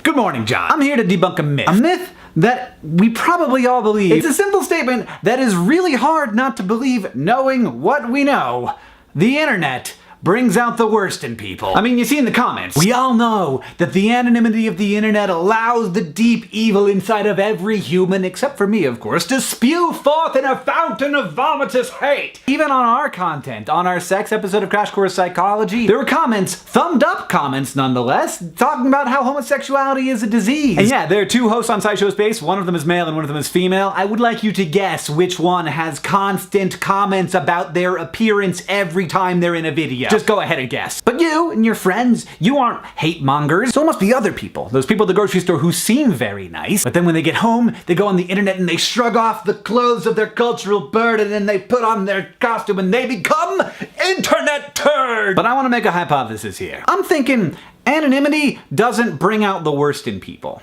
Good morning, John. I'm here to debunk a myth. A myth that we probably all believe. It's a simple statement that is really hard not to believe knowing what we know. The internet brings out the worst in people. I mean, you see in the comments, we all know that the anonymity of the internet allows the deep evil inside of every human, except for me, of course, to spew forth in a fountain of vomitous hate. Even on our content, on our sex episode of Crash Course Psychology, there were comments, thumbed up comments nonetheless, talking about how homosexuality is a disease. And yeah, there are two hosts on SciShow Space, one of them is male and one of them is female. I would like you to guess which one has constant comments about their appearance every time they're in a video. Just go ahead and guess. But you and your friends, you aren't hate mongers. So it must be other people. Those people at the grocery store who seem very nice, but then when they get home, they go on the internet and they shrug off the clothes of their cultural burden and they put on their costume and they become internet turds. But I want to make a hypothesis here. I'm thinking anonymity doesn't bring out the worst in people.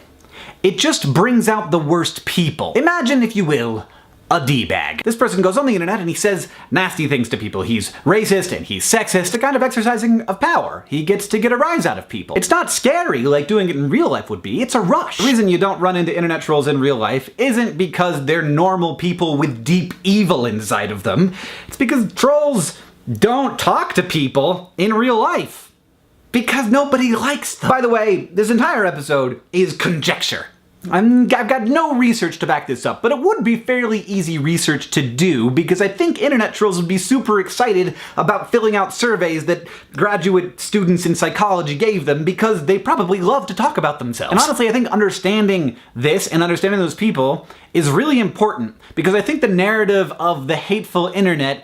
It just brings out the worst people. Imagine, if you will, a D-bag. This person goes on the internet and he says nasty things to people. He's racist and he's sexist, a kind of exercising of power. He gets to get a rise out of people. It's not scary like doing it in real life would be, it's a rush. The reason you don't run into internet trolls in real life isn't because they're normal people with deep evil inside of them. It's because trolls don't talk to people in real life. Because nobody likes them. By the way, this entire episode is conjecture. I've got no research to back this up, but it would be fairly easy research to do because I think internet trolls would be super excited about filling out surveys that graduate students in psychology gave them because they probably love to talk about themselves. And honestly, I think understanding this and understanding those people is really important because I think the narrative of the hateful internet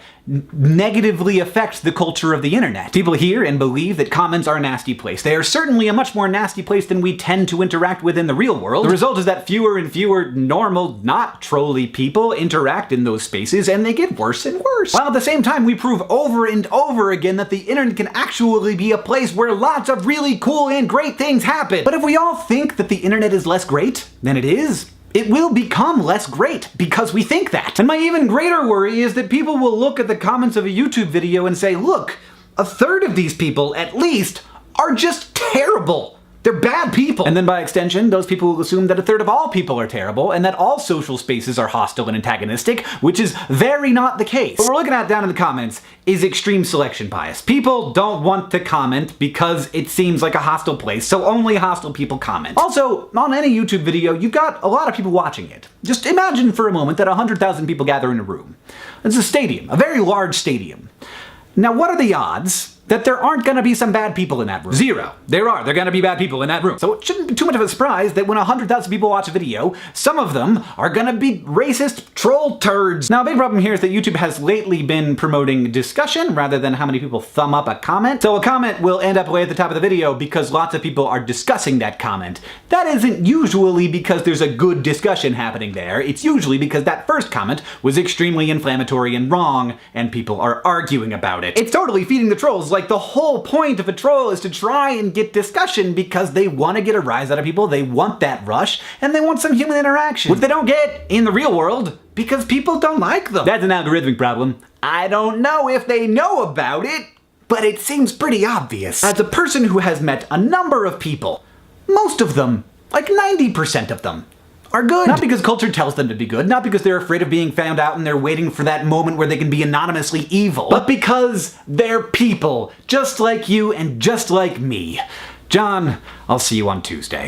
negatively affects the culture of the internet. People hear and believe that comments are a nasty place. They are certainly a much more nasty place than we tend to interact with in the real world. The result is that fewer and fewer normal, not trolly people interact in those spaces and they get worse and worse. While at the same time we prove over and over again that the internet can actually be a place where lots of really cool and great things happen. But if we all think that the internet is less great than it is, it will become less great because we think that. And my even greater worry is that people will look at the comments of a YouTube video and say, look, a third of these people, at least, are just terrible. They're bad people. And then by extension, those people will assume that a third of all people are terrible and that all social spaces are hostile and antagonistic, which is very not the case. What we're looking at down in the comments is extreme selection bias. People don't want to comment because it seems like a hostile place, so only hostile people comment. Also, on any YouTube video, you've got a lot of people watching it. Just imagine for a moment that 100,000 people gather in a room. It's a stadium, a very large stadium. Now, what are the odds that there aren't gonna be some bad people in that room? Zero. They're gonna be bad people in that room. So it shouldn't be too much of a surprise that when 100,000 people watch a video, some of them are gonna be racist troll turds. Now, a big problem here is that YouTube has lately been promoting discussion rather than how many people thumb up a comment. So a comment will end up way at the top of the video because lots of people are discussing that comment. That isn't usually because there's a good discussion happening there. It's usually because that first comment was extremely inflammatory and wrong, and people are arguing about it. It's totally feeding the trolls. Like, the whole point of a troll is to try and get discussion because they want to get a rise out of people, they want that rush, and they want some human interaction, which they don't get in the real world because people don't like them. That's an algorithmic problem. I don't know if they know about it, but it seems pretty obvious. As a person who has met a number of people, most of them, like 90% of them, are good. Not because culture tells them to be good, not because they're afraid of being found out and they're waiting for that moment where they can be anonymously evil, but because they're people, just like you and just like me. John, I'll see you on Tuesday.